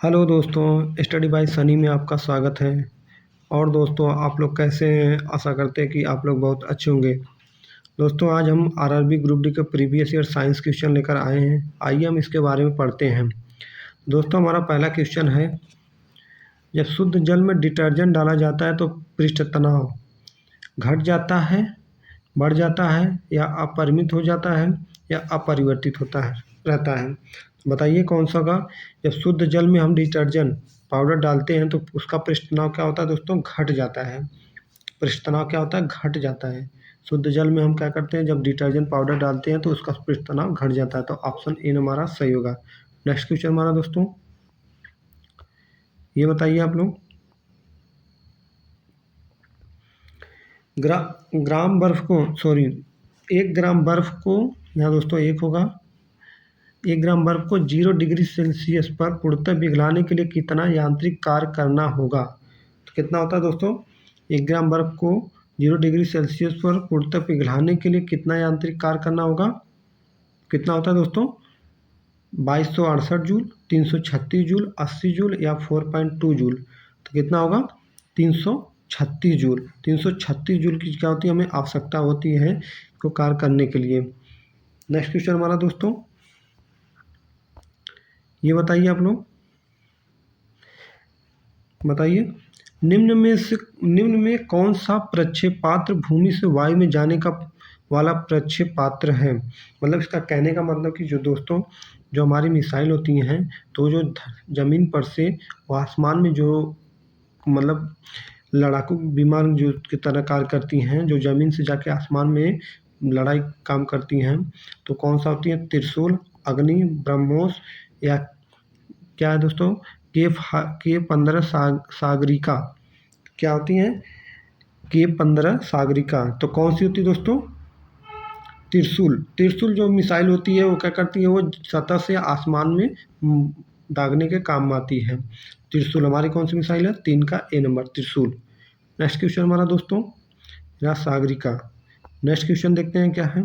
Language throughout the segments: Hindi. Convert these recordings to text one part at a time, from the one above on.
हेलो दोस्तों, स्टडी बाय सनी में आपका स्वागत है। और दोस्तों, आप लोग कैसे हैं? आशा करते हैं कि आप लोग बहुत अच्छे होंगे। दोस्तों, आज हम आरआरबी ग्रुप डी के प्रीवियस ईयर साइंस क्वेश्चन लेकर आए हैं। आइए हम इसके बारे में पढ़ते हैं। दोस्तों, हमारा पहला क्वेश्चन है, जब शुद्ध जल में डिटर्जेंट डाला जाता है तो पृष्ठ तनाव घट जाता है, बढ़ जाता है या अपरिमित हो जाता है या अपरिवर्तित होता है रहता है। बताइए कौन सा होगा। जब शुद्ध जल में हम डिटर्जेंट पाउडर डालते हैं तो उसका पृष्ठ तनाव क्या होता है दोस्तों? घट जाता है। पृष्ठ तनाव क्या होता है? घट जाता है। शुद्ध जल में हम क्या करते हैं, जब डिटर्जेंट पाउडर डालते हैं तो उसका पृष्ठ तनाव घट जाता है। तो ऑप्शन ए हमारा सही होगा। नेक्स्ट क्वेश्चन हमारा दोस्तों, ये बताइए आप लोग, ग्राम बर्फ को 1 ग्राम बर्फ को, यहाँ दोस्तों 1 होगा, 1 ग्राम बर्फ को 0 डिग्री सेल्सियस पर पूर्णतः पिघलाने के लिए कितना यांत्रिक कार्य करना होगा? तो कितना होता है दोस्तों? 1 ग्राम बर्फ को 0 डिग्री सेल्सियस पर पूर्णतः पिघलाने के लिए कितना यांत्रिक कार्य करना होगा? कितना होता है दोस्तों? 2268 जूल, 336 जूल, 80 जूल या 4.2 जूल। तो कितना होगा? 336 जूल। 336 जूल की क्या होती है, हमें आवश्यकता होती है को कार्य करने के लिए। नेक्स्ट क्वेश्चन हमारा दोस्तों, ये बताइए आप लोग, बताइए निम्न में कौन सा प्रक्षेपात्र भूमि से वायु में जाने का वाला प्रक्षेपात्र है? मतलब इसका कहने का मतलब कि जो दोस्तों, जो हमारी मिसाइल होती हैं तो जो ज़मीन पर से वो आसमान में जो मतलब लड़ाकू विमान जो की तरह कार्य करती हैं, जो ज़मीन से जाके आसमान में लड़ाई काम करती हैं, तो कौन सा होती है? त्रिशूल, अग्नि, ब्रह्मोस या क्या है दोस्तों? K-15 सागरिका। क्या होती हैं? K-15 सागरिका। तो कौन सी होती है दोस्तों? त्रिशूल जो मिसाइल होती है वो क्या करती है, वो सतह से आसमान में दागने के काम आती है। त्रिशूल हमारी कौन सी मिसाइल है? 3 का ए नंबर, त्रिशूल। नेक्स्ट क्वेश्चन हमारा दोस्तों, या सागरिका। नेक्स्ट क्वेश्चन देखते हैं क्या है,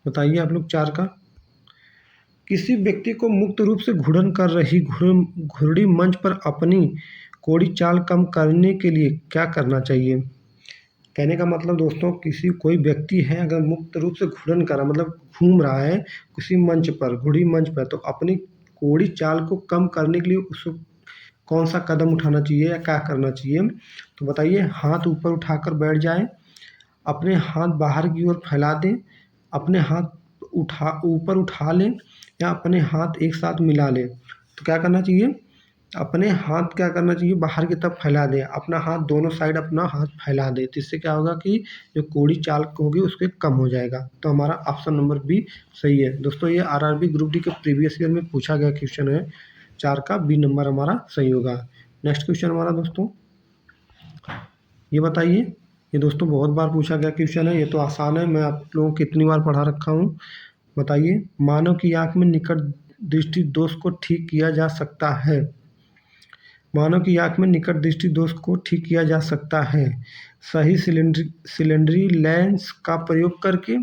बताइए आप लोग 4 का। किसी व्यक्ति को मुक्त रूप से घूर्णन कर रही घुरड़ी मंच पर अपनी कोड़ी चाल कम करने के लिए क्या करना चाहिए? कहने का मतलब दोस्तों, कोई व्यक्ति है अगर मुक्त रूप से घूर्णन कर रहा, मतलब घूम रहा है किसी मंच पर, घुड़ी मंच पर, तो अपनी कोड़ी चाल को कम करने के लिए उसको कौन सा कदम उठाना चाहिए या क्या करना चाहिए? तो बताइए। हाथ ऊपर उठाकर बैठ जाए, अपने हाथ बाहर की ओर फैला दें, अपने हाथ ऊपर उठा लें या अपने हाथ एक साथ मिला लें। तो क्या करना चाहिए? अपने हाथ क्या करना चाहिए? बाहर की तरफ फैला दें, अपना हाथ दोनों साइड अपना हाथ फैला दें। तो इससे क्या होगा कि जो कोड़ी चाल होगी उसके कम हो जाएगा। तो हमारा ऑप्शन नंबर बी सही है दोस्तों। ये आरआरबी ग्रुप डी के प्रीवियस ईयर में पूछा गया क्वेश्चन है। 4 का बी नंबर हमारा सही होगा। नेक्स्ट क्वेश्चन हमारा दोस्तों, ये बताइए। ये दोस्तों बहुत बार पूछा गया क्वेश्चन है, ये तो आसान है, मैं आप लोगों को कितनी बार पढ़ा रखा हूँ। बताइए, मानव की आँख में निकट दृष्टि दोष को ठीक किया जा सकता है। मानव की आँख में निकट दृष्टि दोष को ठीक किया जा सकता है सही सिलेंडरी लेंस का प्रयोग करके,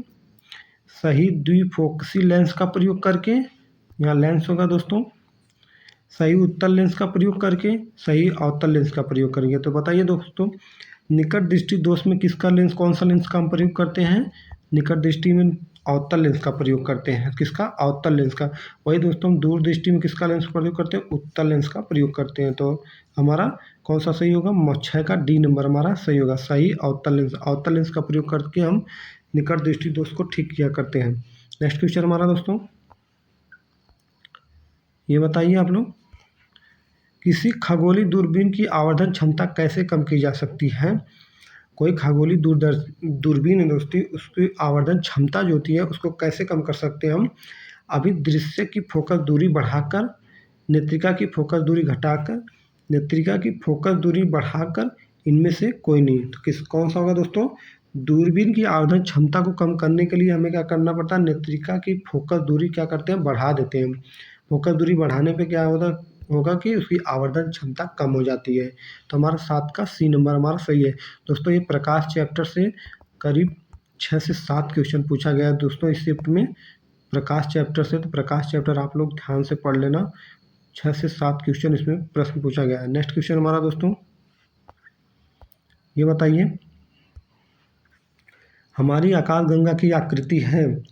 सही द्विफोकसी लेंस का प्रयोग करके, यहाँ लेंस होगा दोस्तों, सही उत्तल लेंस का प्रयोग करके, सही अवतल लेंस का प्रयोग करेंगे। तो बताइए दोस्तों, निकट दृष्टि दोष में किसका लेंस, कौन सा लेंस का हम प्रयोग करते हैं? निकट दृष्टि में अवतल लेंस का प्रयोग करते हैं। किसका? अवतल लेंस का। वही दोस्तों, हम दूर दृष्टि में किसका लेंस प्रयोग करते हैं? उत्तल लेंस का प्रयोग करते हैं। तो हमारा कौन सा सही होगा? 6 का डी नंबर हमारा सही होगा, सही अवतल लेंस का प्रयोग करके हम निकट दृष्टि दोष को ठीक किया करते हैं। नेक्स्ट क्वेश्चन हमारा दोस्तों, ये बताइए आप लोग, किसी खगोलीय दूरबीन की आवर्धन क्षमता कैसे कम की जा सकती है? कोई खगोलीय दूरबीन है दोस्तों, उसकी आवर्धन क्षमता जो होती है उसको कैसे कम कर सकते हैं हम? अभी दृश्य की फोकस दूरी बढ़ाकर, नेत्रिका की फोकस दूरी घटाकर, नेत्रिका की फोकस दूरी बढ़ाकर, इनमें से कोई नहीं। तो कौन सा होगा दोस्तों? दूरबीन की आवर्धन क्षमता को कम करने के लिए हमें क्या करना पड़ता है? नेत्रिका की फोकस दूरी क्या करते हैं? बढ़ा देते हैं। फोकस दूरी बढ़ाने पे क्या होगा कि उसकी आवर्धन क्षमता कम हो जाती है। तो हमारा 7 का सी नंबर हमारा सही है दोस्तों। ये प्रकाश चैप्टर से करीब 6 से 7 क्वेश्चन पूछा गया है दोस्तों इस शिफ्ट में। प्रकाश चैप्टर से। तो प्रकाश चैप्टर आप लोग ध्यान से पढ़ लेना, 6 से 7 क्वेश्चन इसमें प्रश्न पूछा गया है। नेक्स्ट क्वेश्चन हमारा दोस्तों, ये बताइए हमारी आकाशगंगा की आकृति है।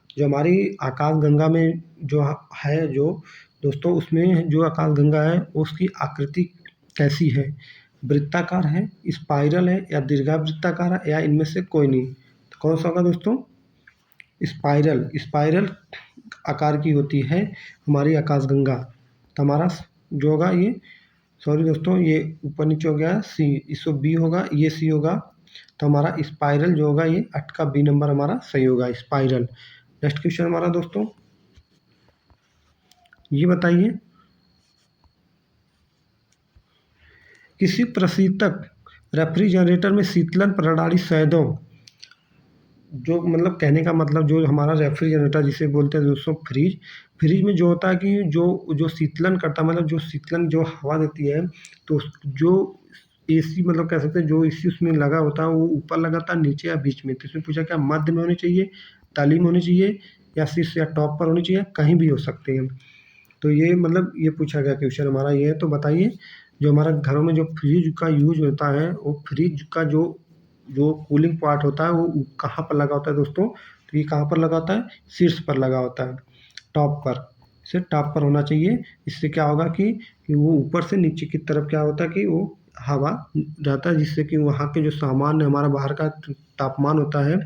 जो हमारी आकाशगंगा में जो है जो दोस्तों, उसमें जो आकाशगंगा है उसकी आकृति कैसी है? वृत्ताकार है, स्पाइरल है, या दीर्घवृत्ताकार है, या इनमें से कोई नहीं? तो कौन सा होगा दोस्तों? स्पाइरल। स्पाइरल आकार की होती है हमारी आकाशगंगा। तो हमारा जो होगा ये, सॉरी दोस्तों, ये ऊपर नीचे हो गया सी, इसको बी होगा, ये सी होगा। तो हमारा स्पाइरल जो होगा ये 8 का बी नंबर हमारा सही होगा, स्पाइरल। नेक्स्ट क्वेश्चन हमारा दोस्तों, ये बताइए किसी प्रशीतक रेफ्रिजरेटर में शीतलन प्रणाली सैकड़ों, जो मतलब कहने का मतलब जो हमारा रेफ्रिजरेटर जिसे बोलते हैं दोस्तों फ्रिज, फ्रिज में जो होता है कि जो जो शीतलन करता है, मतलब जो शीतलन जो हवा देती है, तो जो एसी मतलब कह सकते हैं जो एसी उसमें लगा होता है वो ऊपर लगाता है, नीचे या बीच में। तो इसमें पूछा क्या मध्य में होनी चाहिए, तली में होनी चाहिए, या शीर्ष या टॉप पर होनी चाहिए, कहीं भी हो सकते हैं। तो ये मतलब ये पूछा गया क्वेश्चन हमारा ये है। तो बताइए जो हमारा घरों में जो फ्रिज का यूज होता है, वो फ्रिज का जो जो कूलिंग पार्ट होता है वो कहाँ पर लगा होता है दोस्तों? तो ये कहाँ पर लगा होता है? शीर्ष पर लगा होता है, टॉप पर। इसे टॉप पर होना चाहिए। इससे क्या होगा कि वो ऊपर से नीचे की तरफ क्या होता है कि वो हवा जाता है, जिससे कि वहाँ के जो सामान हमारा बाहर का तापमान होता है,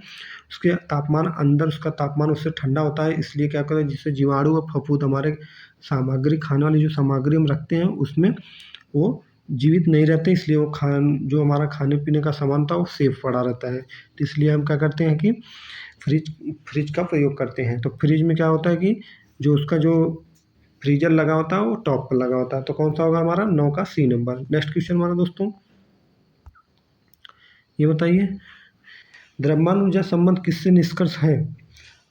उसके तापमान अंदर उसका तापमान उससे ठंडा होता है। इसलिए क्या करता है, जिससे जीवाणु और फफूंद हमारे सामग्री, खाने वाली जो सामग्री हम रखते हैं उसमें वो जीवित नहीं रहते। इसलिए वो जो हमारा खाने पीने का सामान था वो सेफ पड़ा रहता है। तो इसलिए हम क्या करते हैं कि फ्रिज का प्रयोग करते हैं। तो फ्रिज में क्या होता है कि जो उसका जो फ्रीजर लगा होता है वो टॉप पर लगा होता है। तो कौन सा होगा हमारा? 9 का सी नंबर। नेक्स्ट क्वेश्चन हमारा दोस्तों, ये बताइए द्रव्यमान ऊर्जा संबंध किससे निष्कर्ष है?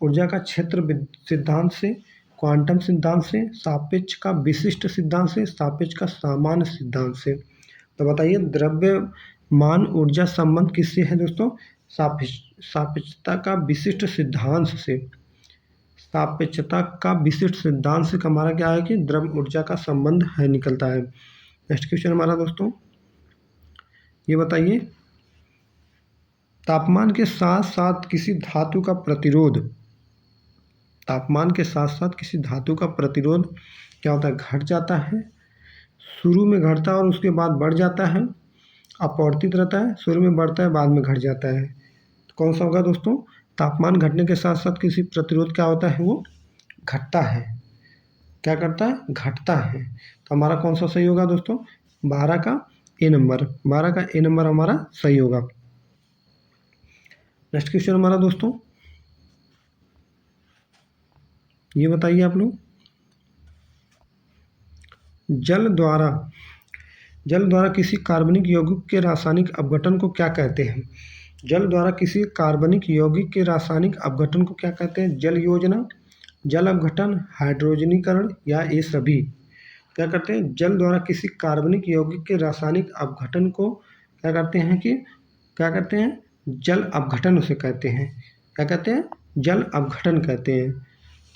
ऊर्जा का क्षेत्र सिद्धांत से, क्वांटम सिद्धांत से, सापेक्ष का विशिष्ट सिद्धांत से, सापेक्ष का सामान्य सिद्धांत से। तो बताइए द्रव्यमान ऊर्जा संबंध किससे है दोस्तों? सापेक्षता का विशिष्ट सिद्धांत से। सापेक्षता का विशिष्ट सिद्धांत से हमारा क्या है कि द्रव्य ऊर्जा का संबंध है, निकलता है। नेक्स्ट क्वेश्चन हमारा दोस्तों, ये बताइए तापमान के साथ साथ किसी धातु का प्रतिरोध, तापमान के साथ साथ किसी धातु का प्रतिरोध क्या होता है? घट जाता है। शुरू में घटता है और उसके बाद बढ़ जाता है, अपवर्तित रहता है। शुरू में बढ़ता है, बाद में घट जाता है। तो कौन सा होगा दोस्तों? तापमान घटने के साथ साथ किसी प्रतिरोध क्या होता है? वो घटता है। क्या करता है? घटता है। तो हमारा कौन सा सही होगा दोस्तों? 12 का ए नंबर। 12 का ए नंबर हमारा सही होगा। नेक्स्ट क्वेश्चन हमारा दोस्तों, ये बताइए आप लोग जल द्वारा किसी कार्बनिक यौगिक के रासायनिक अपघटन को क्या कहते हैं? जल द्वारा किसी कार्बनिक यौगिक के रासायनिक अपघटन को क्या कहते हैं? जल योजना, जल अपघटन, हाइड्रोजनीकरण, या ये सभी? क्या करते हैं? जल द्वारा किसी कार्बनिक यौगिक के रासायनिक अपघटन को क्या करते हैं कि क्या करते हैं? जल अपघटन उसे कहते हैं। क्या कहते हैं? जल अपघटन कहते हैं।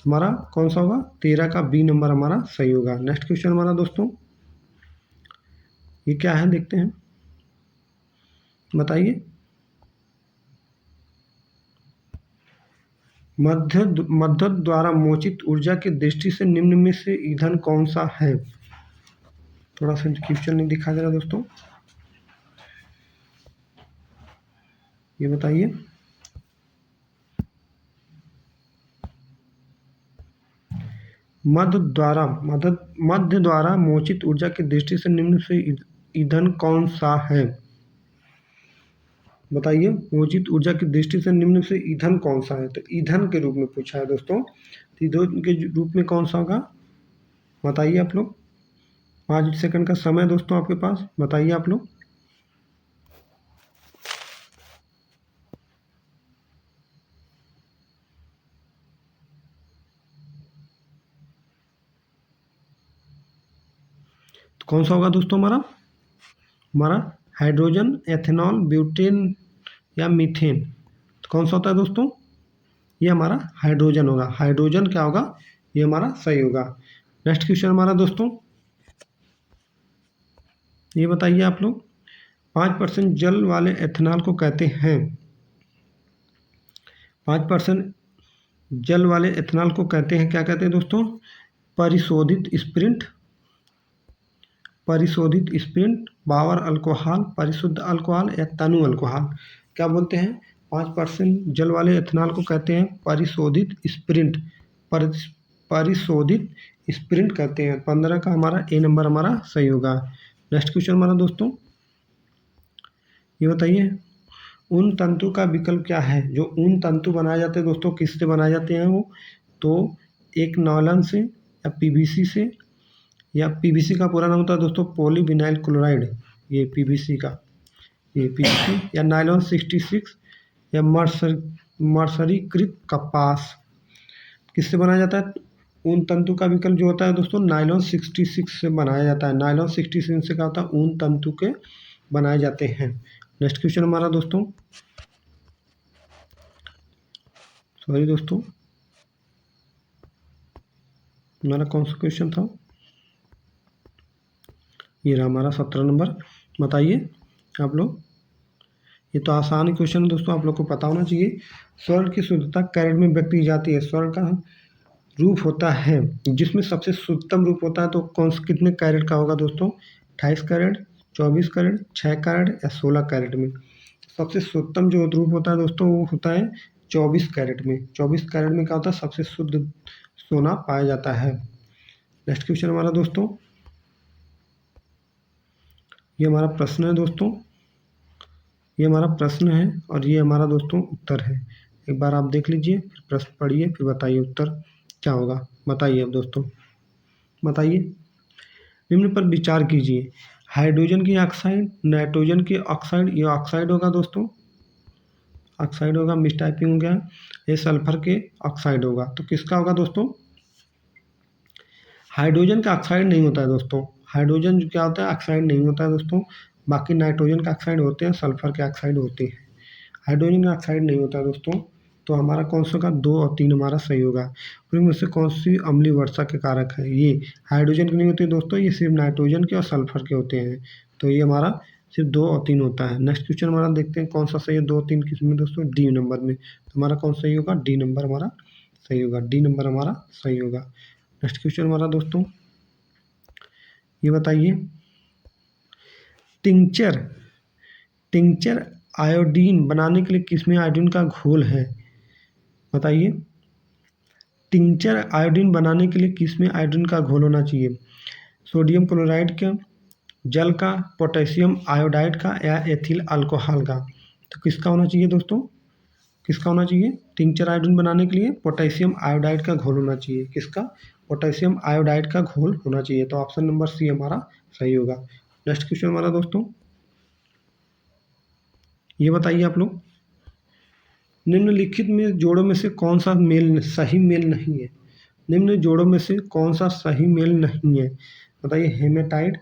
हमारा कौन सा होगा? 13 का बी नंबर हमारा सही होगा। नेक्स्ट क्वेश्चन हमारा दोस्तों, ये क्या है देखते हैं, बताइए मध्य द्वारा मोचित ऊर्जा की दृष्टि से निम्न में से ईंधन कौन सा है? थोड़ा सा क्वेश्चन नहीं दिखा दे रहा दोस्तों, ये बताइए मध्य द्वारा मोचित ऊर्जा की दृष्टि से निम्न से ईंधन कौन सा है? बताइए मोचित ऊर्जा की दृष्टि से निम्न से ईंधन कौन सा है? तो ईंधन के रूप में पूछा है दोस्तों। तो ईंधन के रूप में कौन सा होगा? बताइए आप लोग। 5 सेकंड का समय दोस्तों आपके पास, बताइए आप लोग। तो कौन सा होगा दोस्तों हमारा हाइड्रोजन, एथेनॉल, ब्यूटेन, या मीथेन? तो कौन सा होता है दोस्तों? ये हमारा हाइड्रोजन होगा। हाइड्रोजन क्या होगा, ये हमारा सही होगा। नेक्स्ट क्वेश्चन हमारा दोस्तों, ये बताइए आप लोग 5% जल वाले एथेनॉल को कहते हैं, 5% जल वाले एथेनॉल को कहते हैं, क्या कहते हैं दोस्तों, परिशोधित स्प्रिंट, परिशोधित स्प्रिंट, पावर अल्कोहल, परिशुद्ध अल्कोहल या तनु अल्कोहल। क्या बोलते हैं, 5% जल वाले एथेनॉल को कहते हैं परिशोधित स्प्रिंट, परिशोधित स्प्रिंट कहते हैं। 15 का हमारा ए नंबर हमारा सही होगा। नेक्स्ट क्वेश्चन हमारा दोस्तों, ये बताइए ऊन तंतु का विकल्प क्या है। जो ऊन तंतु बनाए जाते हैं दोस्तों, किससे बनाए जाते हैं वो, तो एक नायलॉन से या पीवीसी से, या पीवीसी का पूरा नाम होता है दोस्तों पॉलीविनाइल क्लोराइड, ये पीवीसी का, ये पीवीसी, या नायलॉन 66, या मर्सरीकृत कपास, किससे बनाया जाता है। ऊन तंतु का विकल्प जो होता है दोस्तों नायलॉन 66 से बनाया जाता है। नायलॉन 66 से क्या होता है, ऊन तंतु के बनाए जाते हैं। नेक्स्ट क्वेश्चन हमारा दोस्तों, सॉरी दोस्तों, हमारा कौन सा क्वेश्चन था, ये रहा हमारा 17 नंबर। बताइए आप लोग, ये तो आसान क्वेश्चन है दोस्तों, आप लोग को पता होना चाहिए। स्वर्ण की शुद्धता कैरेट में व्यक्त की जाती है। स्वर्ण का रूप होता है जिसमें सबसे शुद्धतम रूप होता है, तो कौन से कितने कैरेट का होगा दोस्तों, 28 कैरेट, 24 कैरेट, 6 कैरेट या 16 कैरेट में। सबसे शुद्धतम जो रूप होता है दोस्तों वो होता है 24 कैरेट में। 24 कैरेट में क्या होता है, सबसे शुद्ध सोना पाया जाता है। नेक्स्ट क्वेश्चन हमारा दोस्तों, ये हमारा प्रश्न है दोस्तों, ये हमारा प्रश्न है और ये हमारा दोस्तों उत्तर है। एक बार आप देख लीजिए, फिर प्रश्न पढ़िए, फिर बताइए उत्तर क्या होगा। बताइए अब दोस्तों, बताइए। निम्न पर विचार कीजिए, हाइड्रोजन की ऑक्साइड, नाइट्रोजन की ऑक्साइड, ये ऑक्साइड होगा दोस्तों, ऑक्साइड होगा, मिस टाइपिंग हो गया। ये सल्फर के ऑक्साइड होगा, तो किसका होगा दोस्तों, हाइड्रोजन का ऑक्साइड नहीं होता है दोस्तों। हाइड्रोजन जो क्या होता है, ऑक्साइड नहीं होता है दोस्तों। बाकी नाइट्रोजन का ऑक्साइड होते हैं, सल्फर के ऑक्साइड होते हैं, हाइड्रोजन का ऑक्साइड नहीं होता है दोस्तों। तो हमारा कौन सा का 2 और 3 हमारा सही होगा। फिर मुझसे कौन सी अम्लीय वर्षा के कारक है, ये हाइड्रोजन के नहीं होते दोस्तों, ये सिर्फ नाइट्रोजन के और सल्फर के होते हैं। तो ये हमारा सिर्फ 2 और 3 होता है। नेक्स्ट क्वेश्चन हमारा देखते हैं कौन सा सही है 2 और 3 किस में दोस्तों, डी नंबर में। तो हमारा कौन सही होगा, डी नंबर हमारा सही होगा, डी नंबर हमारा सही होगा। नेक्स्ट क्वेश्चन हमारा दोस्तों, ये बताइए टिंचर, टिंचर आयोडीन बनाने के लिए किसमें आयोडीन का घोल है। बताइए टिंचर आयोडीन बनाने के लिए किसमें आयोडीन का घोल होना चाहिए। सोडियम क्लोराइड का, जल का, पोटेशियम आयोडाइड का या एथिल अल्कोहल का। तो किसका होना चाहिए दोस्तों, किसका होना चाहिए, टिंचर आयोडीन बनाने के लिए पोटेशियम आयोडाइड का घोल होना चाहिए। किसका, पोटेशियम आयोडाइड का घोल होना चाहिए। तो ऑप्शन नंबर सी हमारा सही होगा। नेक्स्ट क्वेश्चन हमारा दोस्तों, ये बताइए आप लोग निम्नलिखित में जोड़ों में से कौन सा मेल सही मेल नहीं है। निम्न जोड़ों में से कौन सा सही मेल नहीं है। बताइए हेमेटाइट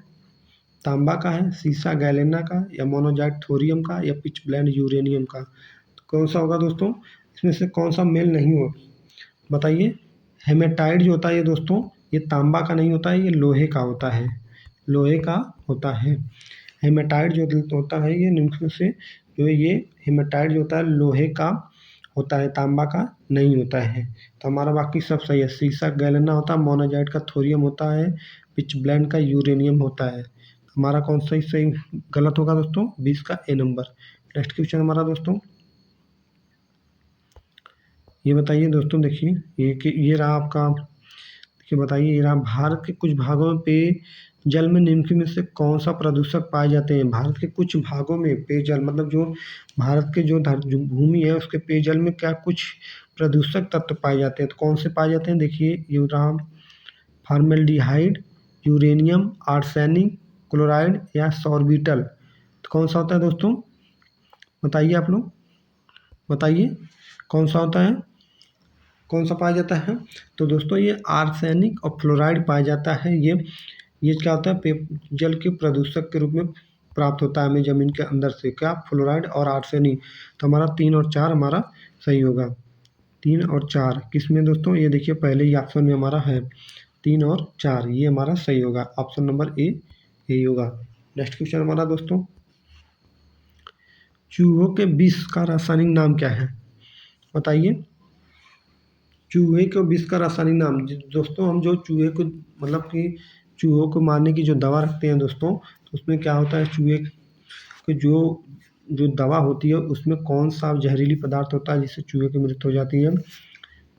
तांबा का है, सीसा गैलेना का, या मोनोजाइट थोरियम का, या पिच ब्लेंड यूरेनियम का। तो कौन सा होगा दोस्तों, इसमें से कौन सा मेल नहीं हो। बताइए हेमेटाइट जो होता है ये दोस्तों, ये तांबा का नहीं होता है, ये लोहे का होता है, लोहे का होता है। हेमेटाइट जो होता है ये निम्न में से जो ये हेमेटाइट जो होता है लोहे का होता है, तांबा का नहीं होता है। तो हमारा बाकी सब सही है। सीसा गैलेना होता है, मोनोजाइट का थोरियम होता है, पिच ब्लेंड का यूरेनियम होता है। हमारा कौन सा सही गलत होगा दोस्तों, 20 का ए नंबर। नेक्स्ट क्वेश्चन हमारा दोस्तों, ये बताइए दोस्तों, देखिए ये रहा आपका, देखिए बताइए ये रहा भारत के कुछ भागों में पेयजल में निम्न में से कौन सा प्रदूषक पाए जाते हैं। भारत के कुछ भागों में पेयजल मतलब जो भारत के जो भूमि है उसके पेयजल में क्या कुछ प्रदूषक तत्व पाए जाते हैं। तो कौन से पाए जाते हैं, देखिए ये रहा फॉर्मेल्डिहाइड, यूरेनियम, आर्सेनिक, क्लोराइड या सॉर्बिटल। तो कौन सा होता है दोस्तों, बताइए आप लोग, बताइए कौन सा होता है, कौन सा पाया जाता है। तो दोस्तों ये आर्सेनिक और फ्लोराइड पाया जाता है। ये क्या होता है, जल के प्रदूषक के रूप में प्राप्त होता है हमें ज़मीन के अंदर से, क्या फ्लोराइड और आर्सेनिक। तो हमारा 3 और 4 हमारा सही होगा। 3 और 4 किस में दोस्तों? ये देखिए पहले ही ऑप्शन में हमारा है 3 और 4, ये हमारा सही होगा। ऑप्शन नंबर ए यही होगा। नेक्स्ट क्वेश्चन हमारा दोस्तों, चूहों के विष का रासायनिक नाम क्या है? बताइए। चूहे के विष का रासायनिक नाम दोस्तों, हम जो चूहे को मतलब कि चूहों को मारने की जो दवा रखते हैं दोस्तों, तो उसमें क्या होता है, चूहे की जो दवा होती है उसमें कौन सा जहरीली पदार्थ होता है जिससे चूहे की मृत्यु हो जाती है?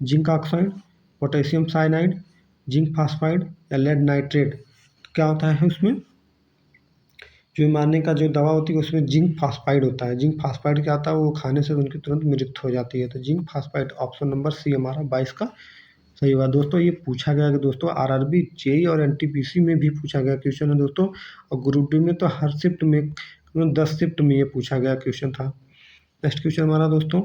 Zinc oxide, potassium cyanide, zinc phosphide या लेड नाइट्रेट? क्या होता है उसमें? चूहे मारने का जो दवा होती है उसमें जिंक फास्फाइड होता है। जिंक फास्फाइड क्या होता है, वो खाने से उनकी तुरंत मृत्यु हो जाती है। तो zinc phosphide option number C हमारा 22 का सही हुआ। दोस्तों ये पूछा गया कि दोस्तों आरआरबी, जेईई और एनटीपीसी में भी पूछा गया क्वेश्चन है दोस्तों, और ग्रुप डी में तो हर शिफ्ट में 10 शिफ्ट में ये पूछा गया क्वेश्चन था। नेक्स्ट क्वेश्चन हमारा दोस्तों,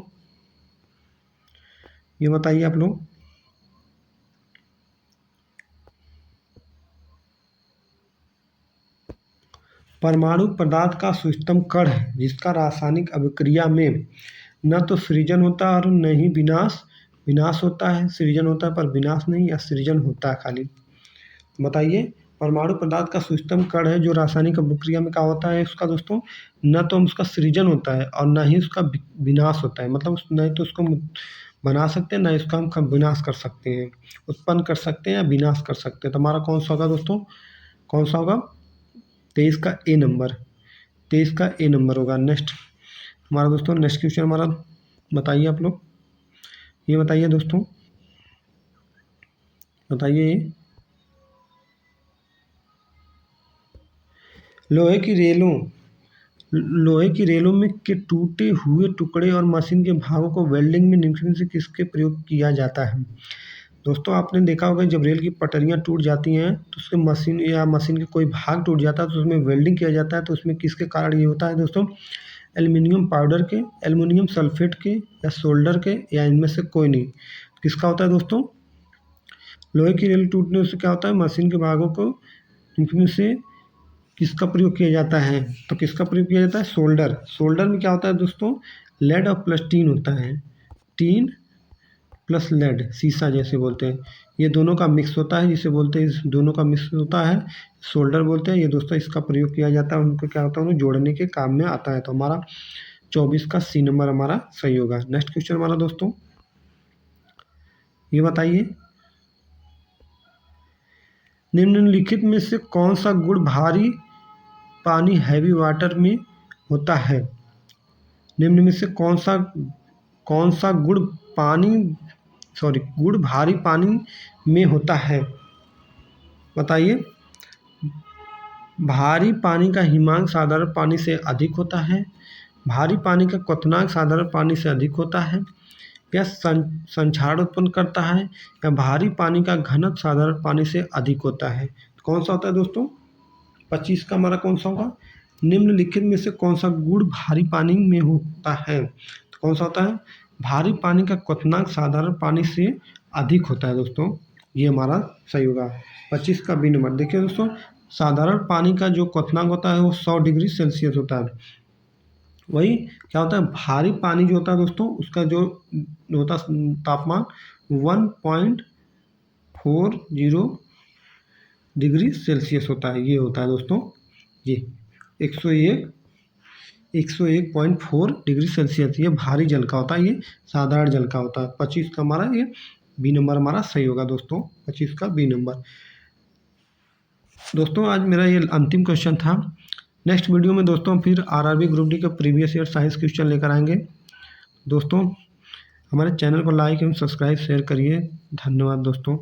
ये बताइए आप लोग, परमाणु पदार्थ का सूक्ष्मतम कण है जिसका रासायनिक अभिक्रिया में न तो सृजन होता है और न ही विनाश होता है। सृजन होता है पर विनाश नहीं, या सृजन होता है खाली? बताइए। परमाणु पदार्थ का सूक्ष्मतम कण है जो रासायनिक अभिक्रिया में क्या होता है उसका दोस्तों, न तो उसका सृजन होता है और न ही उसका विनाश होता है। मतलब न तो उसको बना सकते हैं, न इसका हम विनाश कर सकते हैं, उत्पन्न कर सकते हैं या विनाश कर सकते हैं। तो हमारा कौन सा होगा दोस्तों? कौन सा होगा? 23 का ए नंबर, 23 का ए नंबर होगा। नेक्स्ट हमारा दोस्तों, नेक्स्ट क्वेश्चन हमारा बताइए आप लोग, ये बताइए दोस्तों, बताइए। लोहे की रेलों में के टूटे हुए टुकड़े और मशीन के भागों को वेल्डिंग में निम्न से किसके प्रयोग किया जाता है? दोस्तों आपने देखा होगा जब रेल की पटरियां टूट जाती हैं तो उसके मशीन के कोई भाग टूट जाता है तो उसमें वेल्डिंग किया जाता है। तो उसमें किसके कारण ये होता है दोस्तों? एल्युमिनियम पाउडर के, एल्युमिनियम सल्फेट के, या सोल्डर के, या इनमें से कोई नहीं? किसका होता है दोस्तों? लोहे की रेल टूटने से क्या होता है, मशीन के भागों को इनमें से किसका प्रयोग किया जाता है? तो किसका प्रयोग किया जाता है? सोल्डर। सोल्डर में क्या होता है दोस्तों? लेड और प्लस टीन होता है, टीन प्लस लेड, सीसा जैसे बोलते हैं, ये दोनों का मिक्स होता है, जिसे बोलते हैं, इस दोनों का मिक्स होता है सोल्डर बोलते हैं। ये दोस्तों इसका प्रयोग किया जाता है, उनको क्या होता है, उन्हें जोड़ने के काम में आता है। तो हमारा 24 का सी नंबर हमारा सही होगा। नेक्स्ट क्वेश्चन हमारा दोस्तों, ये बताइए, निम्नलिखित में से कौन सा गुण भारी पानी हैवी वाटर में होता है? निम्न में से कौन सा गुण भारी पानी में होता है? बताइए। भारी पानी का हिमांक साधारण पानी से अधिक होता है, भारी पानी का क्वथनांक साधारण पानी से अधिक होता है, या संक्षारण उत्पन्न करता है, या भारी पानी का घनत्व साधारण पानी से अधिक होता है? कौन सा होता है दोस्तों? 25 का हमारा कौन सा होगा? निम्नलिखित में से कौन सा गुण भारी पानी में होता है? तो कौन सा होता है? भारी पानी का क्वथनांक साधारण पानी से अधिक होता है दोस्तों, ये हमारा सही होगा। 25 का बी नंबर। देखिए दोस्तों, साधारण पानी का जो क्वथनांक होता है वो 100 डिग्री सेल्सियस होता है। वही क्या होता है, भारी पानी जो होता है दोस्तों, उसका जो होता है तापमान 1.40 डिग्री सेल्सियस होता है। ये होता है दोस्तों, ये 101.4 डिग्री सेल्सियस, ये भारी जल का होता है, ये साधारण जल का होता है। 25 का हमारा ये बी नंबर हमारा सही होगा दोस्तों, 25 का बी नंबर। दोस्तों आज मेरा ये अंतिम क्वेश्चन था। नेक्स्ट वीडियो में दोस्तों फिर आरआरबी ग्रुप डी का प्रीवियस ईयर साइंस क्वेश्चन लेकर आएंगे। दोस्तों हमारे चैनल को लाइक एवं सब्सक्राइब शेयर करिए। धन्यवाद दोस्तों।